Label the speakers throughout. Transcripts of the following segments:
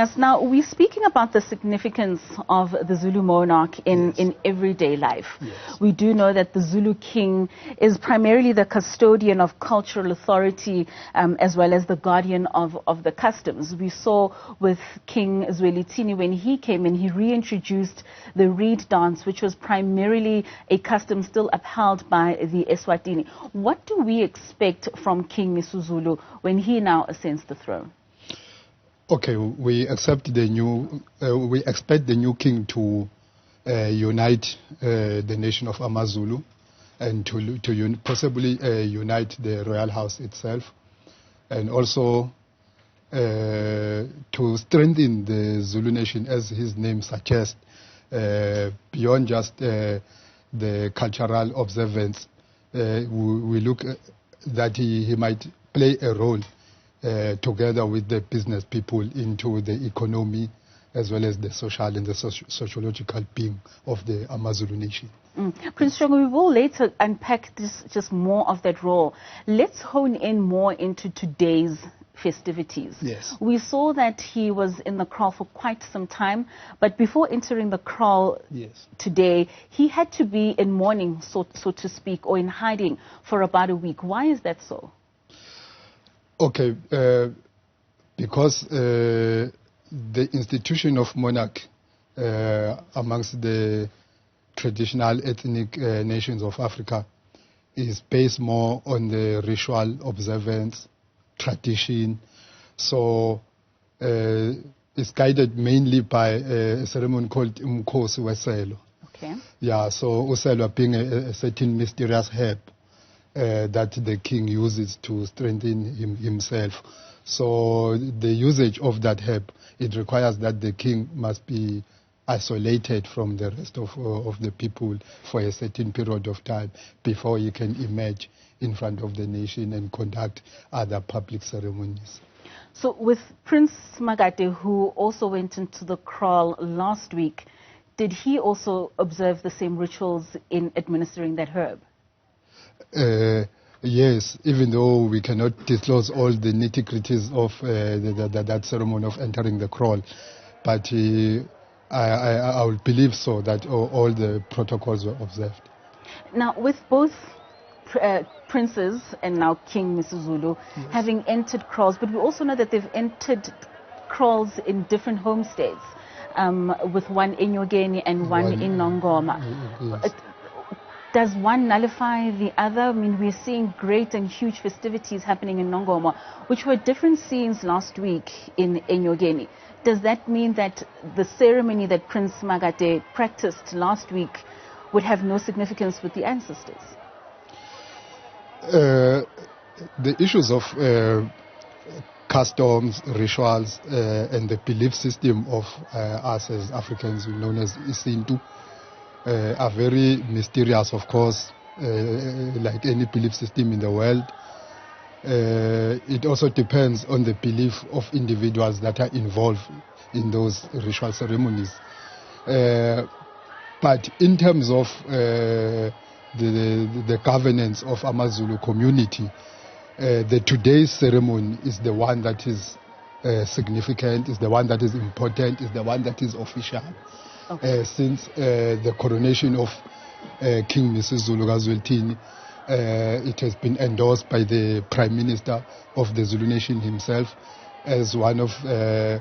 Speaker 1: Yes, now we're speaking about the significance of the Zulu monarch in everyday life.
Speaker 2: Yes.
Speaker 1: We do know that the Zulu king is primarily the custodian of cultural authority as well as the guardian of the customs. We saw with King kaZwelithini when he came in, he reintroduced the reed dance, which was primarily a custom still upheld by the Eswatini. What do we expect from King MisuZulu when he now ascends the throne?
Speaker 2: Okay, we expect the new king to unite the nation of AmaZulu and to possibly unite the royal house itself, and also to strengthen the Zulu nation, as his name suggests, beyond just the cultural observance. We look that he might play a role together with the business people into the economy as well as the social and the sociological being of the AmaZulu nation.
Speaker 1: Prince Shongwe, we will later unpack this, just more of that role. Let's hone in more into today's festivities.
Speaker 2: Yes.
Speaker 1: We saw that he was in the kraal for quite some time, but before entering the kraal today, he had to be in mourning, so to speak, or in hiding for about a week. Why is that so?
Speaker 2: Okay, because the institution of monarch amongst the traditional ethnic nations of Africa is based more on the ritual observance, tradition. So it's guided mainly by a ceremony called umkhosi weselo.
Speaker 1: Okay.
Speaker 2: Yeah, so uselo being a certain mysterious herb that the king uses to strengthen himself. So the usage of that herb, it requires that the king must be isolated from the rest of the people for a certain period of time before he can emerge in front of the nation and conduct other public ceremonies.
Speaker 1: So with Prince Makate, who also went into the kraal last week, did he also observe the same rituals in administering that herb?
Speaker 2: Yes, even though we cannot disclose all the nitty-gritties of that ceremony of entering the kraal, but I will believe so that all the protocols were observed.
Speaker 1: Now, with both princes and now King MisuZulu having entered kraals, but we also know that they've entered kraals in different homesteads, with one in Enyokeni and one in Nongoma.
Speaker 2: Yes.
Speaker 1: Does one nullify the other? I mean, we're seeing great and huge festivities happening in Nongoma, which were different scenes last week in Enyokeni. Does that mean that the ceremony that Prince Makate practiced last week would have no significance with the ancestors?
Speaker 2: The issues of customs, rituals, and the belief system of us as Africans, known as Isintu, are very mysterious, of course, like any belief system in the world. It also depends on the belief of individuals that are involved in those ritual ceremonies. But in terms of the governance of AmaZulu community, the today's ceremony is the one that is significant, is the one that is important, is the one that is official.
Speaker 1: Okay.
Speaker 2: Since the coronation of King MisuZulu kaZwelinthini, it has been endorsed by the Prime Minister of the Zulu nation himself as one of the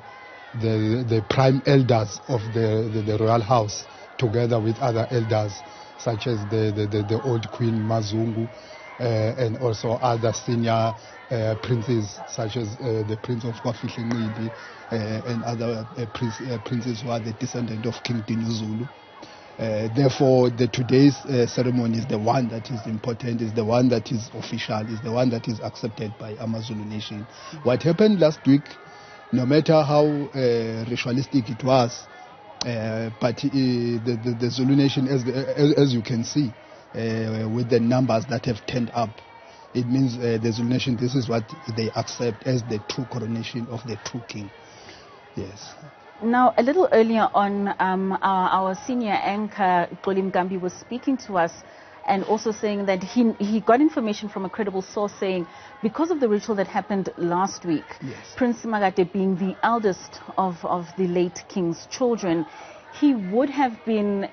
Speaker 2: prime elders of the royal house, together with other elders such as the old Queen Mazungu, and also other senior princes such as the Prince of Newzroom and other princes who are the descendant of King Newzroom. Therefore, today's ceremony is the one that is important, is the one that is official, is the one that is accepted by AmaZulu nation. What happened last week, no matter how ritualistic it was, but the Zulu nation, as you can see, with the numbers that have turned up, it means the Zulu nation, this is what they accept as the true coronation of the true king. Yes.
Speaker 1: Now, a little earlier on, our senior anchor, Xoli Mgambi, was speaking to us and also saying that he got information from a credible source saying because of the ritual that happened last week, Prince Magate being the eldest of the late king's children, he would have been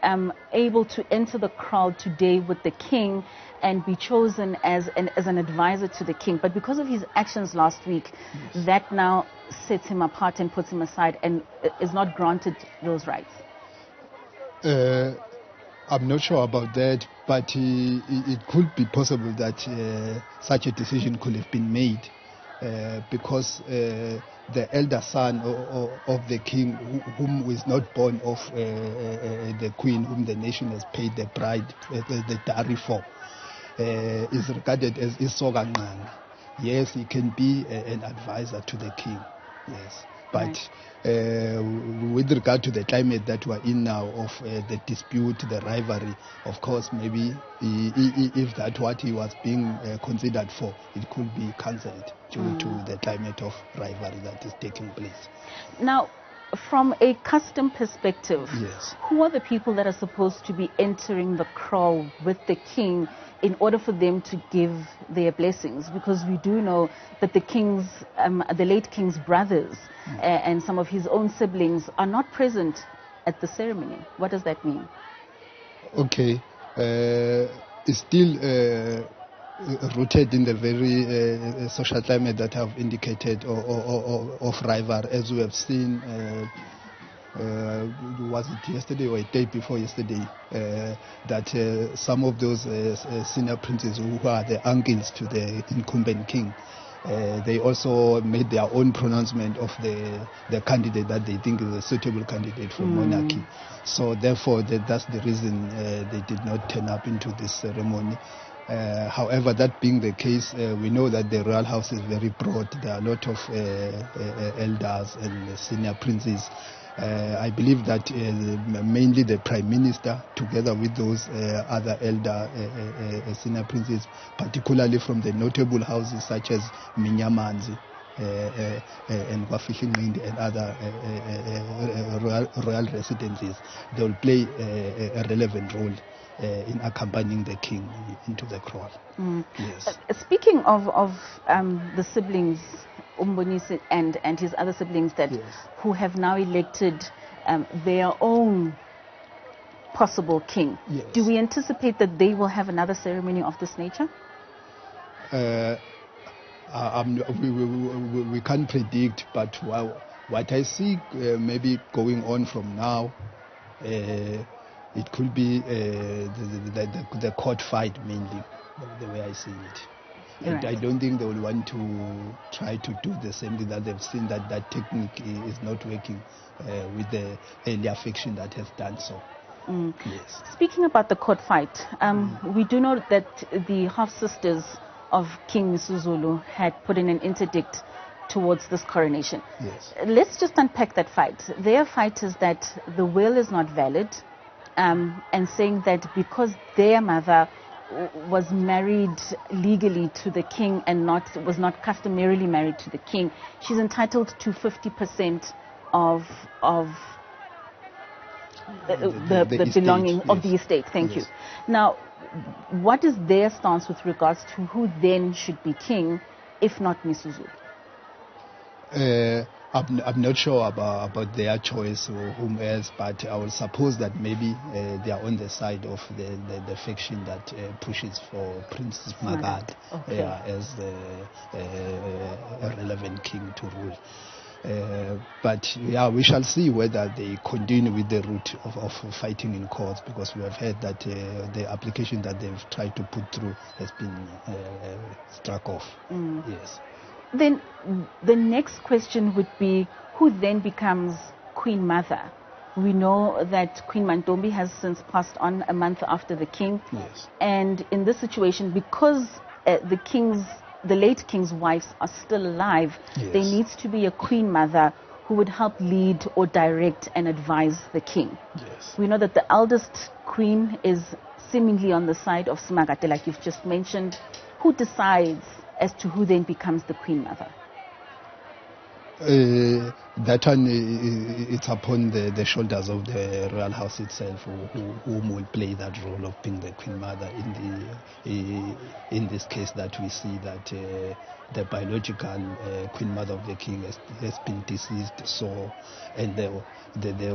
Speaker 1: able to enter the crowd today with the king and be chosen as an advisor to the king. But because of his actions last week, that now sets him apart and puts him aside and is not granted those rights.
Speaker 2: I'm not sure about that, but it could be possible that such a decision could have been made because the elder son of the king, whom is not born of the queen, whom the nation has paid the bride, the dowry for, is regarded as Isoganqanga. Yes, he can be an advisor to the king. Yes, but with regard to the climate that we're in now of the dispute, the rivalry, of course, maybe if that's what he was being considered for, it could be cancelled due to the climate of rivalry that is taking place.
Speaker 1: Now, from a custom perspective, who are the people that are supposed to be entering the kraal with the king in order for them to give their blessings? Because we do know that the late king's brothers and some of his own siblings are not present at the ceremony. What does that mean?
Speaker 2: Okay, it's still rooted in the very social climate that I've indicated of rivalry, as we have seen. Was it yesterday or a day before yesterday that some of those senior princes who are the uncles to the incumbent king, they also made their own pronouncement of the candidate that they think is a suitable candidate for monarchy. So therefore that's the reason they did not turn up into this ceremony. However, that being the case, we know that the royal house is very broad. There are a lot of elders and senior princes. I believe that mainly the Prime Minister, together with those other elder senior princes, particularly from the notable houses such as Minyamanzi and Wafihlinqindi and other royal residences, they will play a relevant role in accompanying the king into the kraal. Yes.
Speaker 1: Speaking of the siblings, Umbonisi and his other siblings who have now elected their own possible king, do we anticipate that they will have another ceremony of this nature?
Speaker 2: We can't predict, but what I see maybe going on from now, it could be the court fight mainly, the way I see it. And I don't think they will want to try to do the same thing that they've seen, that technique is not working with the earlier faction that has done so. Yes.
Speaker 1: Speaking about the court fight, we do know that the half-sisters of King MisuZulu had put in an interdict towards this coronation.
Speaker 2: Yes.
Speaker 1: Let's just unpack that fight. Their fight is that the will is not valid, and saying that because their mother was married legally to the king and was not customarily married to the king, she's entitled to 50% of the belonging of the estate. Thank you. Now, what is their stance with regards to who then should be king, if not MisuZulu?
Speaker 2: I'm not sure about their choice or whom else, but I will suppose that maybe they are on the side of the faction that pushes for Prince Magad as a relevant king to rule. But we shall see whether they continue with the route of fighting in courts, because we have heard that the application that they've tried to put through has been struck off. Yes.
Speaker 1: Then the next question would be, who then becomes Queen Mother? We know that Queen Mantombi has since passed on a month after the king.
Speaker 2: Yes.
Speaker 1: And in this situation, because the late king's wives are still alive, there needs to be a Queen Mother who would help lead or direct and advise the king.
Speaker 2: Yes.
Speaker 1: We know that the eldest queen is seemingly on the side of Smagate, like you've just mentioned. Who decides as to who then becomes the Queen Mother?
Speaker 2: That one, it's upon the shoulders of the royal house itself, who will play that role of being the queen mother in this case that we see that the biological queen mother of the king has been deceased. So, and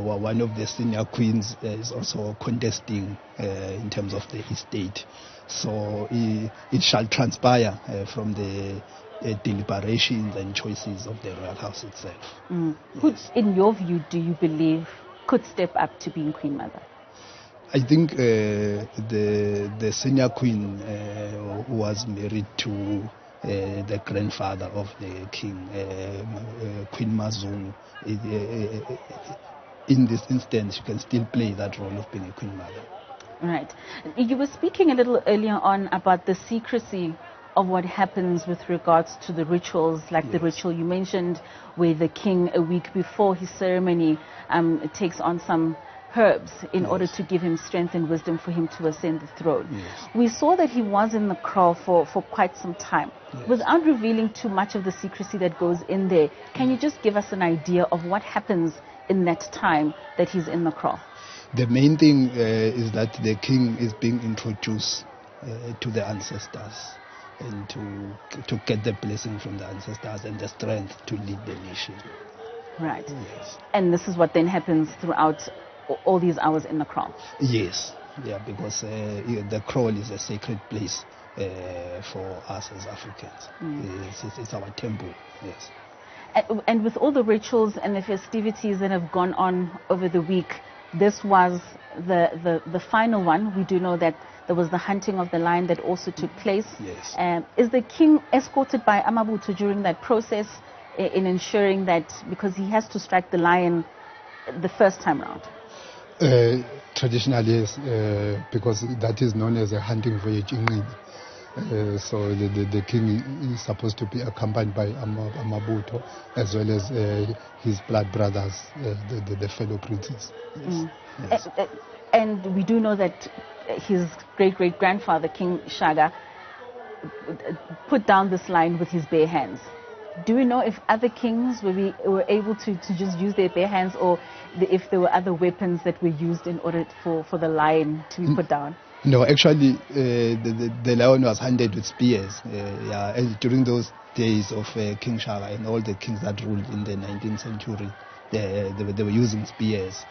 Speaker 2: one of the senior queens is also contesting in terms of the estate. So it shall transpire from the deliberations and choices of the royal house itself.
Speaker 1: Who, in your view, do you believe could step up to being queen mother?
Speaker 2: I think the senior queen who was married to the grandfather of the king, Queen MisuZulu, in this instance, she can still play that role of being a queen mother.
Speaker 1: Right. You were speaking a little earlier on about the secrecy of what happens with regards to the rituals, like yes. The ritual you mentioned where the king, a week before his ceremony, takes on some herbs in yes. order to give him strength and wisdom for him to ascend the throne. Yes. We saw that he was in the kraal for quite some time. Yes. Without revealing too much of the secrecy that goes in there, can you just give us an idea of what happens in that time that he's in the kraal?
Speaker 2: The main thing is that the king is being introduced to the ancestors and to get the blessing from the ancestors and the strength to lead the nation.
Speaker 1: Right.
Speaker 2: Yes.
Speaker 1: And this is what then happens throughout all these hours in the kraal?
Speaker 2: Yes. Yeah, because the kraal is a sacred place for us as Africans. It's our temple. Yes.
Speaker 1: And with all the rituals and the festivities that have gone on over the week, this was the final one. We do know that there was the hunting of the lion that also took place.
Speaker 2: Yes.
Speaker 1: Is the king escorted by Amabutho during that process in ensuring that, because he has to strike the lion the first time round?
Speaker 2: Traditionally, yes, because that is known as a hunting voyage. So the king is supposed to be accompanied by Amabutho as well as his blood brothers, the fellow princes. Yes.
Speaker 1: Yes. And we do know that his great-great-grandfather, King Shaka, put down this lion with his bare hands. Do we know if other kings were able to just use their bare hands, or if there were other weapons that were used in order for the lion to be put down?
Speaker 2: No, actually, the lion was hunted with spears. And during those days of King Shaka and all the kings that ruled in the 19th century, they were using spears.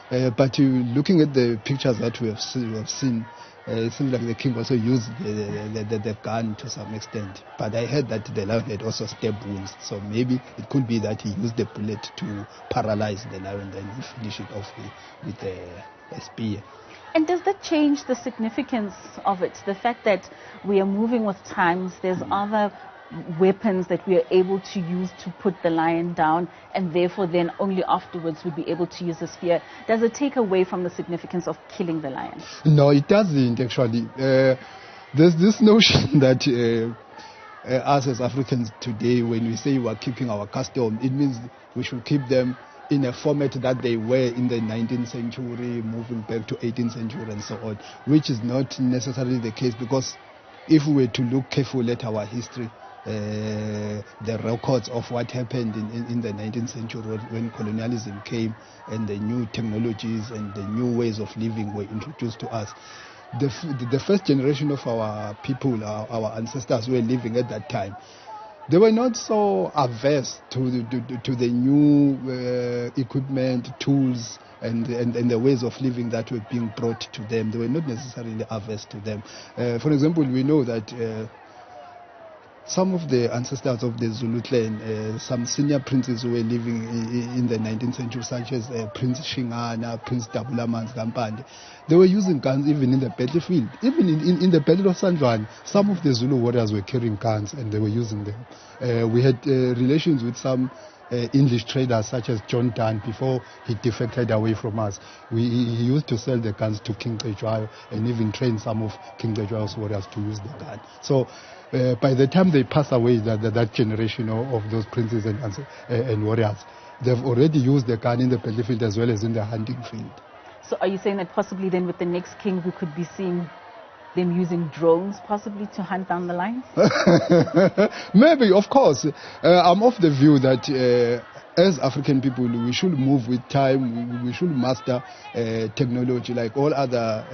Speaker 2: But looking at the pictures that we have seen, it seems like the king also used the gun to some extent. But I heard that the lion had also stab wounds, so maybe it could be that he used the bullet to paralyze the lion, then he finished it off with a spear.
Speaker 1: And does that change the significance of it? The fact that we are moving with times, there's other weapons that we are able to use to put the lion down, and therefore then only afterwards we'd be able to use a spear. Does it take away from the significance of killing the lion?
Speaker 2: No, it doesn't actually. There's this notion that us as Africans today, when we say we're keeping our custom, it means we should keep them in a format that they were in the 19th century, moving back to 18th century and so on, which is not necessarily the case, because if we were to look carefully at our history, the records of what happened in the 19th century when colonialism came and the new technologies and the new ways of living were introduced to us, the first generation of our people, our ancestors who were living at that time, they were not so averse to the new equipment, tools, and the ways of living that were being brought to them. They were not necessarily averse to them. For example, we know that some of the ancestors of the Zulu clan, some senior princes who were living in the 19th century, such as Prince Shingana, Prince Dabula Manzgampande, they were using guns even in the battlefield. Even in the Battle of San Juan, some of the Zulu warriors were carrying guns and they were using them. We had relations with some English traders such as John Donne before he defected away from us. He used to sell the guns to King Cetshwayo and even train some of King Cetshwayo's warriors to use the gun. So by the time they pass away, that generation of those princes and warriors, they've already used the gun in the battlefield as well as in the hunting field.
Speaker 1: So are you saying that possibly then with the next king we could be seeing them using drones possibly to hunt down the lions?
Speaker 2: Maybe, of course. I'm of the view that as African people, we should move with time. We should master technology like all other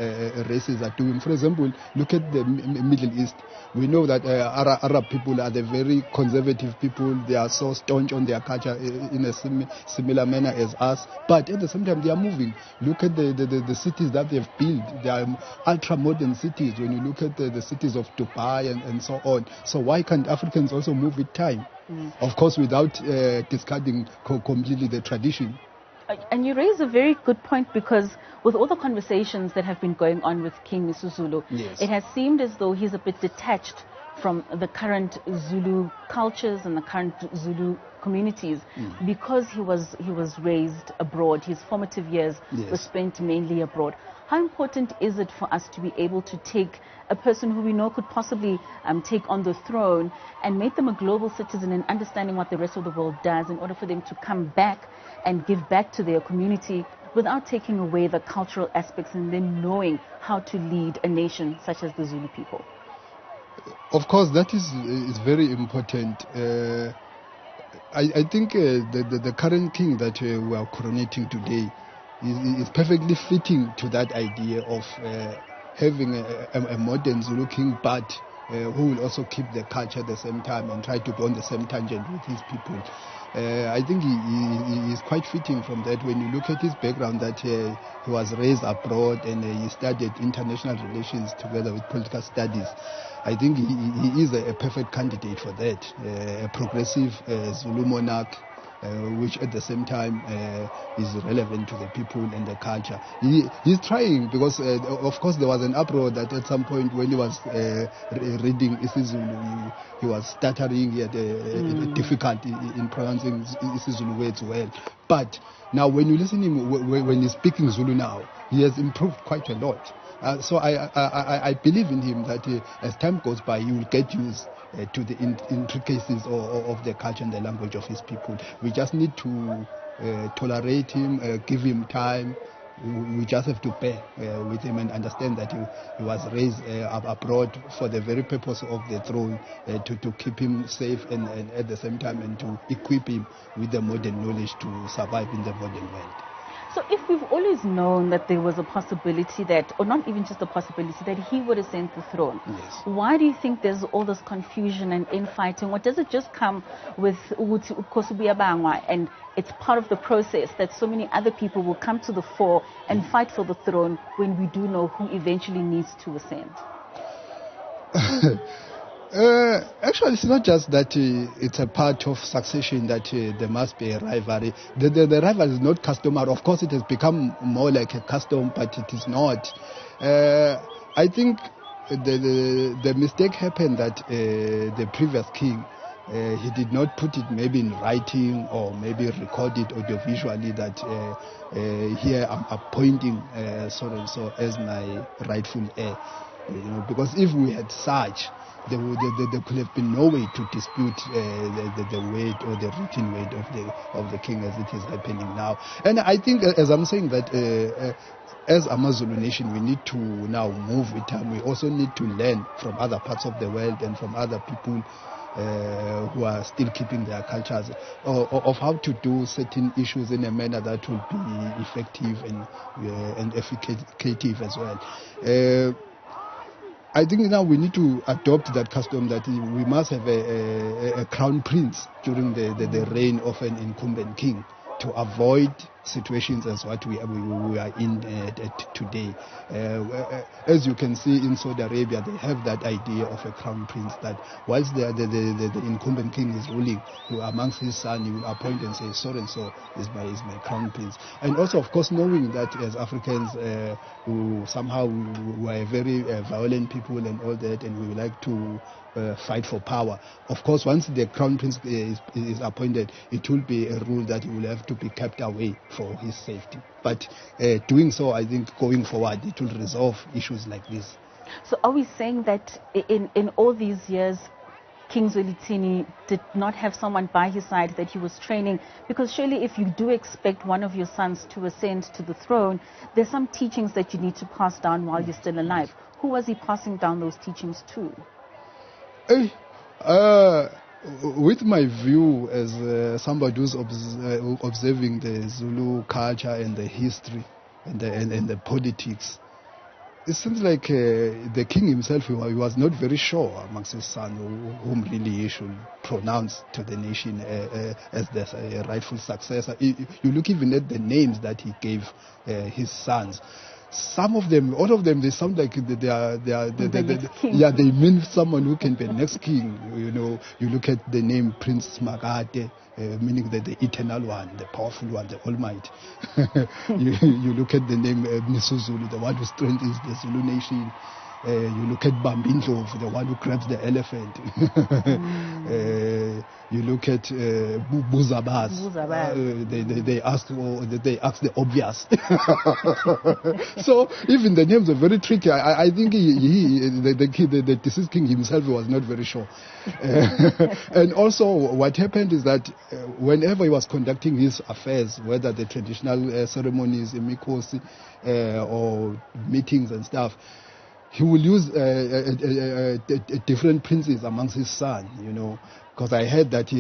Speaker 2: races are doing. For example, look at the Middle East. We know that Arab people are the very conservative people. They are so staunch on their culture in a similar manner as us. But at the same time, they are moving. Look at the cities that they've built. They are ultra-modern cities. When you look at the cities of Dubai and so on. So why can't Africans also move with time? Of course, without discarding completely the tradition.
Speaker 1: And you raise a very good point, because with all the conversations that have been going on with King MisuZulu,
Speaker 2: yes,
Speaker 1: it has seemed as though he's a bit detached from the current Zulu cultures and the current Zulu communities, because he was raised abroad. His formative years were spent mainly abroad. How important is it for us to be able to take a person who we know could possibly take on the throne and make them a global citizen and understanding what the rest of the world does, in order for them to come back and give back to their community without taking away the cultural aspects, and then knowing how to lead a nation such as the Zulu people?
Speaker 2: Of course, that is very important. I think the current king that we are coronating today is perfectly fitting to that idea of having a modern Zulu king, but who will also keep the culture at the same time and try to go on the same tangent with his people. I think he is quite fitting from that. When you look at his background, that he was raised abroad and he studied international relations together with political studies, I think he is a perfect candidate for that. A progressive Zulu monarch, which at the same time is relevant to the people and the culture. He's trying, because of course there was an uproar that at some point when he was reading isiZulu, he was stuttering. He had difficulty in pronouncing isiZulu words well. But now when you listen to him, when he's speaking Zulu now, he has improved quite a lot. So I believe in him that as time goes by, he will get used to the intricacies of the culture and the language of his people. We just need to tolerate him, give him time. We just have to bear with him and understand that he was raised abroad for the very purpose of the throne, to keep him safe and at the same time and to equip him with the modern knowledge to survive in the modern world.
Speaker 1: So if we've always known that there was a possibility that, or not even just a possibility, that he would ascend the throne, why do you think there's all this confusion and infighting? Or does it just come with Ukosubiyabangwa, and it's part of the process that so many other people will come to the fore and fight for the throne when we do know who eventually needs to ascend?
Speaker 2: Actually, it's not just that it's a part of succession that there must be a rivalry. The rivalry is not customary. Of course, it has become more like a custom, but it is not. I think the mistake happened that the previous king, he did not put it maybe in writing or maybe record it audiovisually that here I'm appointing so and so as my rightful heir. Because if we had such, there could have been no way to dispute the weight or the written weight of the king as it is happening now. And I think, as I'm saying, that as a Zulu nation, we need to now move with time. We also need to learn from other parts of the world and from other people who are still keeping their cultures, of how to do certain issues in a manner that will be effective and efficacious as well. I think now we need to adopt that custom that we must have a crown prince during the reign of an incumbent king, to avoid situations as what we are in today. As you can see in Saudi Arabia, they have that idea of a crown prince, that whilst the incumbent king is ruling, amongst his son, he will appoint and say, so and so is my crown prince. And also, of course, knowing that as Africans, who somehow were very violent people and all that, and we would like to fight for power. Of course, once the crown prince is appointed, it will be a rule that he will have to be kept away for his safety. But doing so, I think going forward, it will resolve issues like this.
Speaker 1: So are we saying that in all these years, King Zwelithini did not have someone by his side that he was training? Because surely if you do expect one of your sons to ascend to the throne, there's some teachings that you need to pass down while you're still alive. who was he passing down those teachings to?
Speaker 2: With my view as somebody who's observing the Zulu culture and the history and the politics, it seems like the king himself, he was not very sure amongst his son whom really he should pronounce to the nation as the rightful successor. You look even at the names that he gave his sons. Some of them, all of them, they sound like they mean someone who can be the next king. You know, you look at the name Prince Makate, meaning the eternal one, the powerful one, the almighty. you look at the name MisuZulu, the one who strengthens the Zulu nation. You look at Bambindlovu, the one who grabs the elephant. You look at Buzabaz. They ask the obvious. So even the names are very tricky. I think the deceased king himself was not very sure. And also what happened is that whenever he was conducting his affairs, whether the traditional ceremonies, mikosi, or meetings and stuff, he will use different princes amongst his son, you know, because I heard that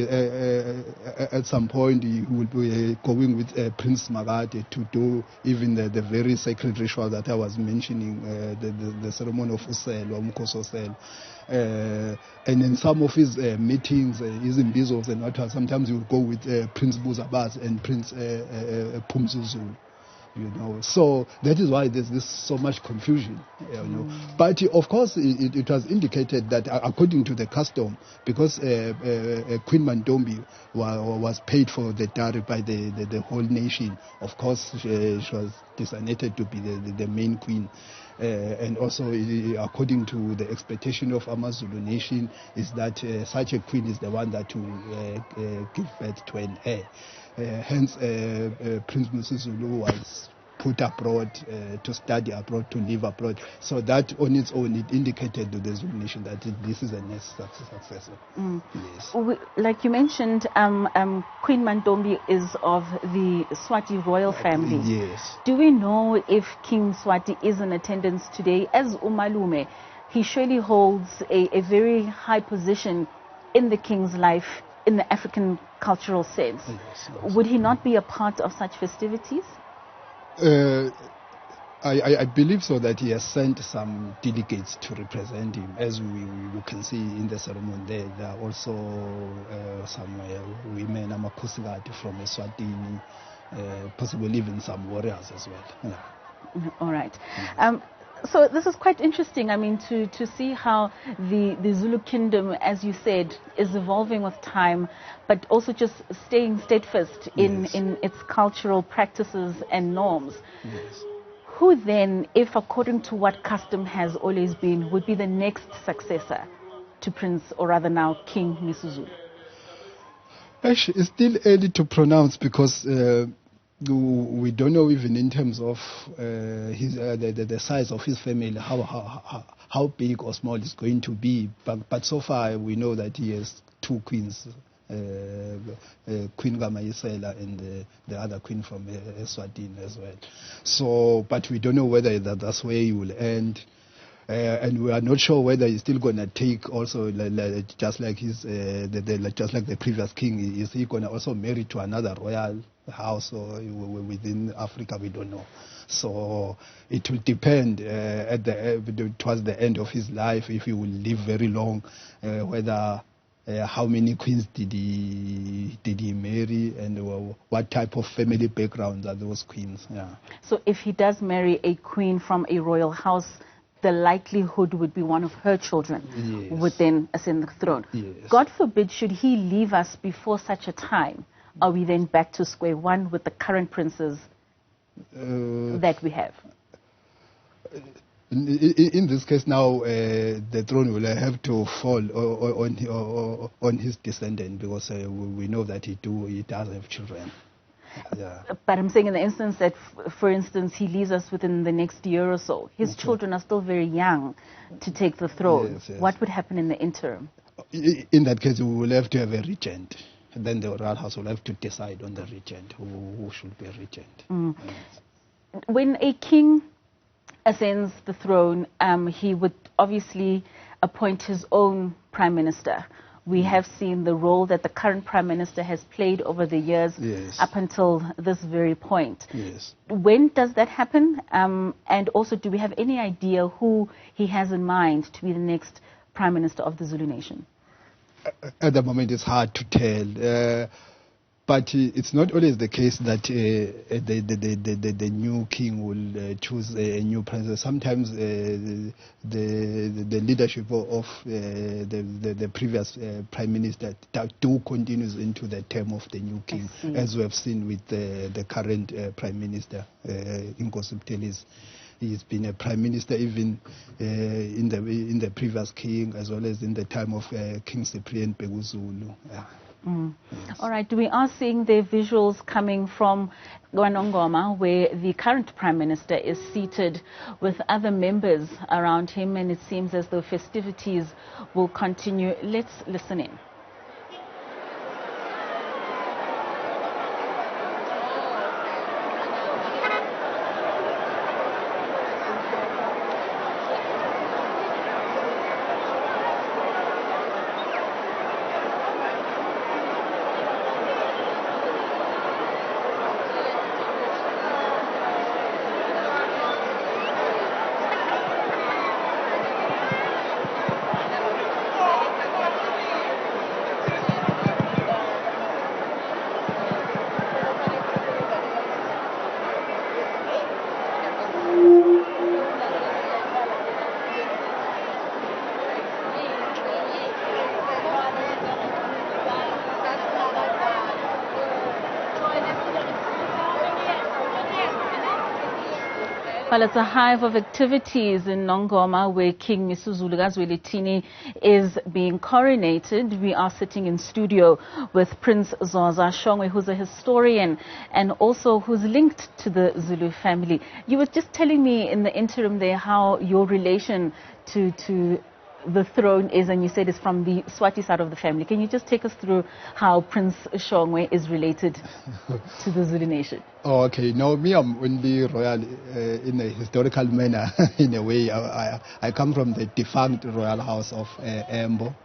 Speaker 2: at some point he will be going with Prince Magate to do even the very sacred ritual that I was mentioning, the ceremony of Usel or Mukososel. And in some of his meetings, his imbizos and what, sometimes he will go with Prince Buzabaz and Prince Pumzuzulu. You know, so that is why there's so much confusion, you know. But of course, it was indicated that according to the custom, because Queen Mandombi was paid for the dowry by the whole nation, of course she was designated to be the main queen. And also, according to the expectation of Amazulu nation, is that such a queen is the one that will give birth to an heir. Hence, Prince MisuZulu was put abroad to study abroad, to live abroad. So that on its own, it indicated to the Zulu nation that this is a next successor.
Speaker 1: Yes. Like you mentioned, Queen Mandombi is of the Swati royal family.
Speaker 2: Yes.
Speaker 1: Do we know if King Swati is in attendance today? As Umalume, he surely holds a very high position in the king's life, in the African cultural sense.
Speaker 2: Yes.
Speaker 1: Would he not be a part of such festivities?
Speaker 2: I believe so, that he has sent some delegates to represent him. As we can see in the ceremony there are also some women, Amakusigati from Eswatini, possibly even some warriors as well. Yeah.
Speaker 1: All right. So this is quite interesting, I mean, to see how the Zulu kingdom, as you said, is evolving with time, but also just staying steadfast in its cultural practices and norms.
Speaker 2: Yes.
Speaker 1: Who then, if according to what custom has always been, would be the next successor to Prince, or rather now King MisuZulu?
Speaker 2: Actually, it's still early to pronounce, because we don't know even in terms of the size of his family, how big or small it's going to be. But so far we know that he has two queens, Queen Gamayisela and the other queen from Eswatini as well. So, but we don't know whether that's where he will end. And we are not sure whether he's still going to take also, just like just like the previous king, is he going to also marry to another royal house or within Africa? We don't know. So it will depend towards the end of his life, if he will live very long, whether how many queens did he marry, and what type of family background are those queens. Yeah.
Speaker 1: So if he does marry a queen from a royal house, the likelihood would be one of her children would then ascend the throne.
Speaker 2: Yes.
Speaker 1: God forbid, should he leave us before such a time, are we then back to square one with the current princes that we have?
Speaker 2: In this case now, the throne will have to fall on his descendant, because we know that he does have children. Yeah.
Speaker 1: But I'm saying in the instance that, for instance, he leaves us within the next year or so, his children are still very young to take the throne. Yes. What would happen in the interim?
Speaker 2: In that case, we will have to have a regent. And then the royal house will have to decide on the regent, who should be a regent.
Speaker 1: When a king ascends the throne, he would obviously appoint his own prime minister. We have seen the role that the current prime minister has played over the years up until this very point. When does that happen? And also, do we have any idea who he has in mind to be the next prime minister of the Zulu nation?
Speaker 2: At the moment, it's hard to tell. But it's not always the case that the new king will choose a new president. Sometimes the leadership of the previous prime minister do continues into the term of the new king, as we have seen with the current prime minister, Nkosi Buthelezi. He's been a prime minister even in the previous king, as well as in the time of King Cyprian Zulu.
Speaker 1: All right, we are seeing the visuals coming from Gwanongoma, where the current prime minister is seated with other members around him, and it seems as though festivities will continue. Let's listen in. Well, it's a hive of activities in Nongoma where King MisuZulu kaZwelinthini is being coronated. We are sitting in studio with Prince Zoza Shongwe, who's a historian and also who's linked to the Zulu family. You were just telling me in the interim there how your relation to the throne is, and you said it's from the Swati side of the family. Can you just take us through how Prince Shongwe is related to the Zulu nation?
Speaker 2: Oh, okay. No, me, I'm only royal in a historical manner, in a way. I come from the defunct royal house of Embo.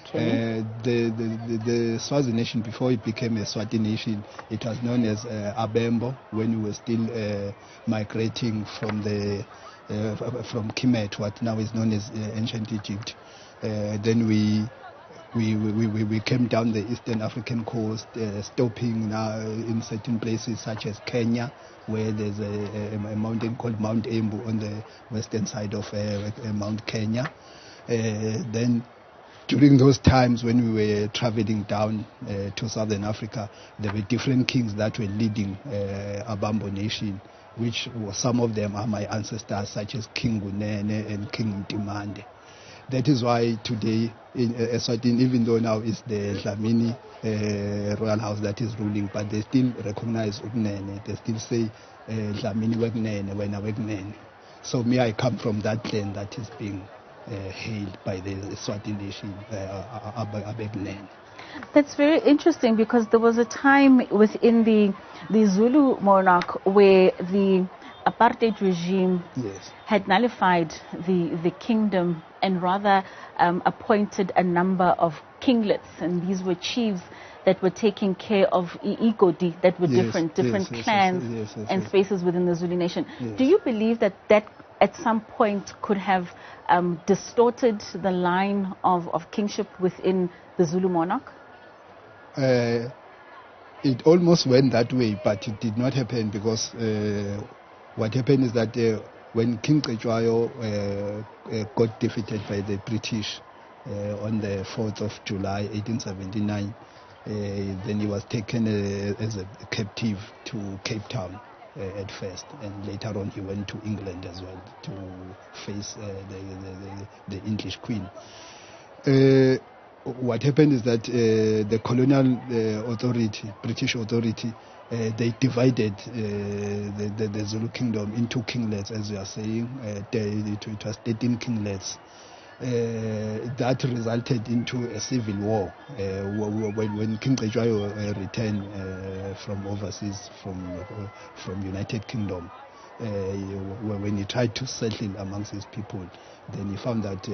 Speaker 1: Okay.
Speaker 2: The Swazi nation, before it became a Swati nation, it was known as Abembo, when we were still migrating from from Kemet, what now is known as ancient Egypt. Then we came down the Eastern African coast, stopping now in certain places such as Kenya, where there's a mountain called Mount Embu on the western side of Mount Kenya. Then during those times when we were traveling down to Southern Africa, there were different kings that were leading Abambo nation, which some of them are my ancestors, such as King Gunene and King Mtimande. That is why today, in Eswatini, even though now it's the Dlamini royal house that is ruling, but they still recognize Ugnene. They still say Dlamini Wegnene, Wena Wegnene. So me, I come from that clan that is being hailed by the Swati nation, Abegnene.
Speaker 1: That's very interesting, because there was a time within the Zulu monarch where the apartheid regime had nullified the kingdom and rather appointed a number of kinglets, and these were chiefs that were taking care of igodi that were different clans and spaces within the Zulu nation. Do you believe that at some point could have distorted the line of kingship within the Zulu monarch?
Speaker 2: It almost went that way, but it did not happen, because what happened is that when King Cetshwayo got defeated by the British on the 4th of July 1879, then he was taken as a captive to Cape Town at first, and later on he went to England as well to face the English Queen. What happened is that the colonial authority, British authority, they divided the Zulu kingdom into kinglets, as we are saying. It was 13 kinglets. That resulted into a civil war when King Cetshwayo returned from overseas, from United Kingdom. when he tried to settle amongst his people, then he found that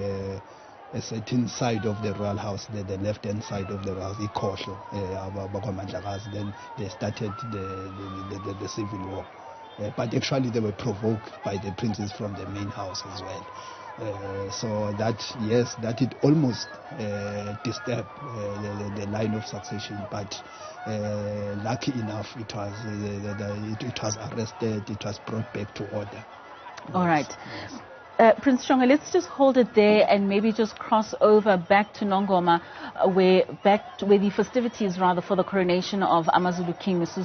Speaker 2: a certain side of the royal house, the left-hand side of the royal house, then they started the civil war. But actually they were provoked by the princes from the main house as well. So that, yes, that it almost disturbed the line of succession, but lucky enough it was arrested, it was brought back to order.
Speaker 1: All right. Prince Shongwe, let's just hold it there and maybe just cross over back to Nongoma, where the festivities rather for the coronation of AmaZulu King MisuZulu